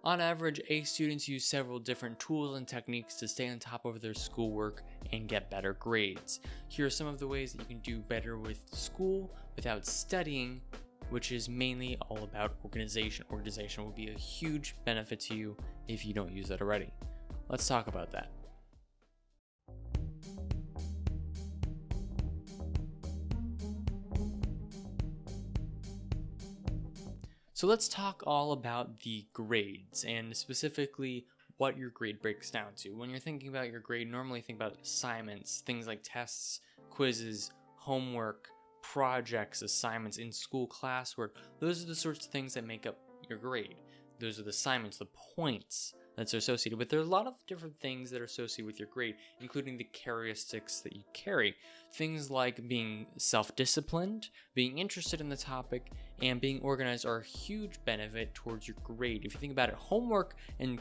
On average, A students use several different tools and techniques to stay on top of their schoolwork and get better grades. Here are some of the ways that you can do better with school without studying, which is mainly all about organization. Organization will be a huge benefit to you if you don't use it already. Let's talk about that. So let's talk all about the grades and specifically what your grade breaks down to. When you're thinking about your grade, normally think about assignments, things like tests, quizzes, homework, projects, assignments, in school classwork. Those are the sorts of things that make up your grade. Those are the assignments, the points that's associated with. There are a lot of different things that are associated with your grade, including the characteristics that you carry. Things like being self-disciplined, being interested in the topic, and being organized are a huge benefit towards your grade. If you think about it, homework and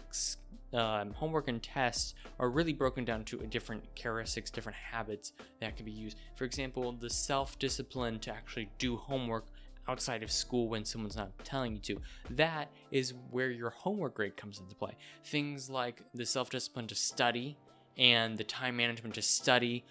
tests are really broken down to different characteristics, different habits that can be used. For example, the self-discipline to actually do homework outside of school when someone's not telling you to. That is where your homework grade comes into play. Things like the self-discipline to study and the time management to study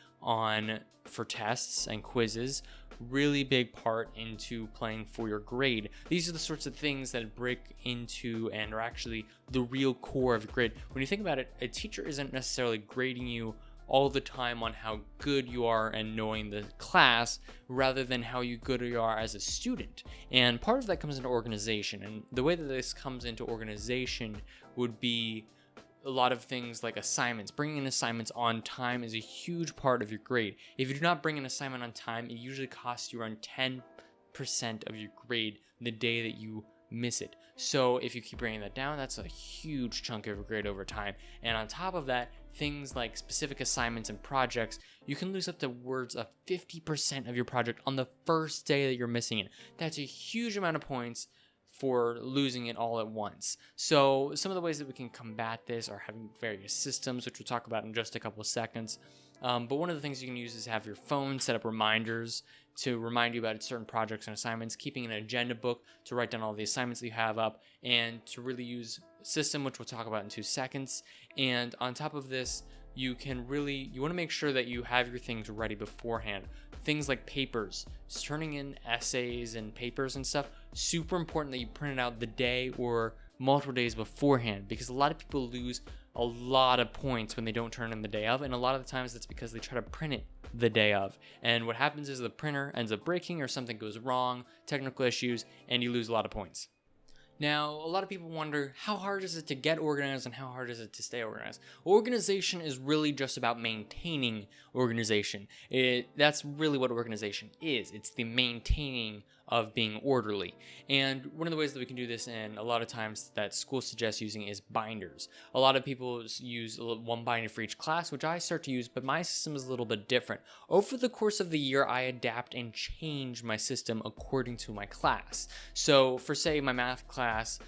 for tests and quizzes, really big part into playing for your grade. These are the sorts of things that break into and are actually the real core of your grade. When you think about it, a teacher isn't necessarily grading you all the time on how good you are and knowing the class, rather than how good you are as a student. And part of that comes into organization. And the way that this comes into organization would be a lot of things like assignments. Bringing in assignments on time is a huge part of your grade. If you do not bring an assignment on time, it usually costs you around 10% of your grade the day that you miss it. So if you keep bringing that down, that's a huge chunk of your grade over time. And on top of that, things like specific assignments and projects, you can lose up to words of 50% of your project on the first day that you're missing it. That's a huge amount of points for losing it all at once. So some of the ways that we can combat this are having various systems, which we'll talk about in just a couple of seconds. But one of the things you can use is have your phone set up reminders to remind you about certain projects and assignments, keeping an agenda book to write down all the assignments that you have up, and to really use a system, which we'll talk about in 2 seconds. And on top of this, you want to make sure that you have your things ready beforehand. Things like papers, turning in essays and papers and stuff, super important that you print it out the day or multiple days beforehand, because a lot of people lose a lot of points when they don't turn in the day of, and a lot of the times that's because they try to print it the day of, and what happens is the printer ends up breaking or something goes wrong, technical issues, and you lose a lot of points. Now, a lot of people wonder, how hard is it to get organized and how hard is it to stay organized? Organization is really just about maintaining organization. That's really what organization is. It's the maintaining of being orderly. And one of the ways that we can do this, and a lot of times that school suggests using, is binders. A lot of people use one binder for each class, which I start to use, but my system is a little bit different. Over the course of the year, I adapt and change my system according to my class. So for, say, my math class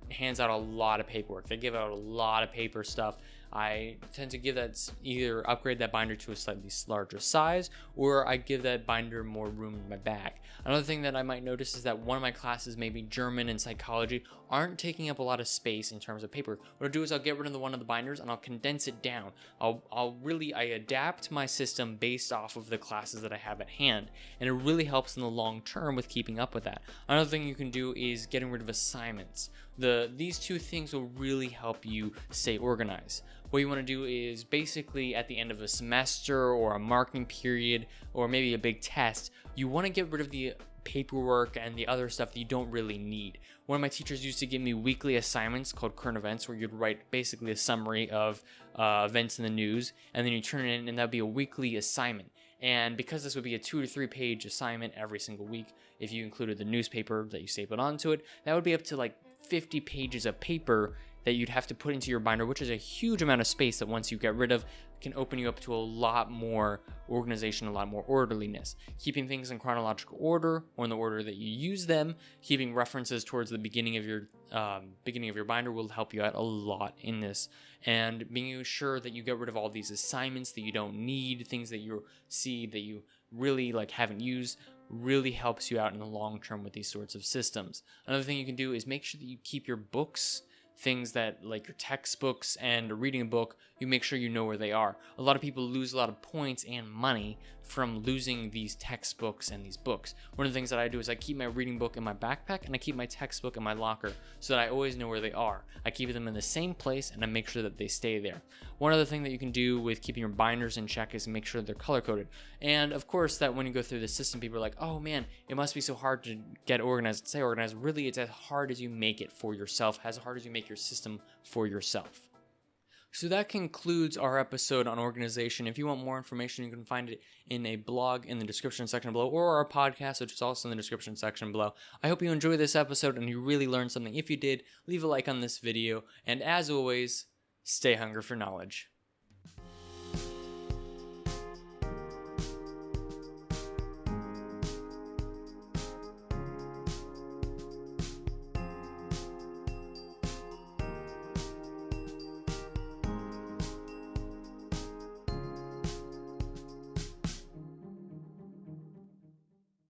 hands out a lot of paperwork. They give out a lot of paper stuff. I tend to either upgrade that binder to a slightly larger size, or I give that binder more room in my bag. Another thing that I might notice is that one of my classes, maybe German and psychology, aren't taking up a lot of space in terms of paper. What I'll do is I'll get rid of one of the binders and I'll condense it down. I adapt my system based off of the classes that I have at hand, and it really helps in the long term with keeping up with that. Another thing you can do is getting rid of assignments. These 2 things will really help you stay organized. What you want to do is basically at the end of a semester or a marking period or maybe a big test, you want to get rid of the paperwork and the other stuff that you don't really need. One of my teachers used to give me weekly assignments called current events, where you'd write basically a summary of events in the news, and then you turn it in, and that would be a weekly assignment. And because this would be a 2 to 3 page assignment every single week, if you included the newspaper that you stapled onto it, that would be up to like 50 pages of paper that you'd have to put into your binder, which is a huge amount of space that once you get rid of, can open you up to a lot more organization, a lot more orderliness. Keeping things in chronological order, or in the order that you use them, keeping references towards the beginning of your binder will help you out a lot in this. And being sure that you get rid of all these assignments that you don't need, things that you see that you really haven't used, really helps you out in the long term with these sorts of systems. Another thing you can do is make sure that you keep your books, things that like your textbooks and reading a book, you make sure you know where they are. A lot of people lose a lot of points and money from losing these textbooks and these books. One of the things that I do is I keep my reading book in my backpack and I keep my textbook in my locker so that I always know where they are. I keep them in the same place and I make sure that they stay there. One other thing that you can do with keeping your binders in check is make sure they're color coded. And of course, that when you go through the system, people are like, oh man, it must be so hard to get organized, stay organized. Really, it's as hard as you make it for yourself, as hard as you make your system for yourself. So that concludes our episode on organization. If you want more information, you can find it in a blog in the description section below, or our podcast, which is also in the description section below. I hope you enjoyed this episode and you really learned something. If you did, leave a like on this video. And as always, stay hungry for knowledge.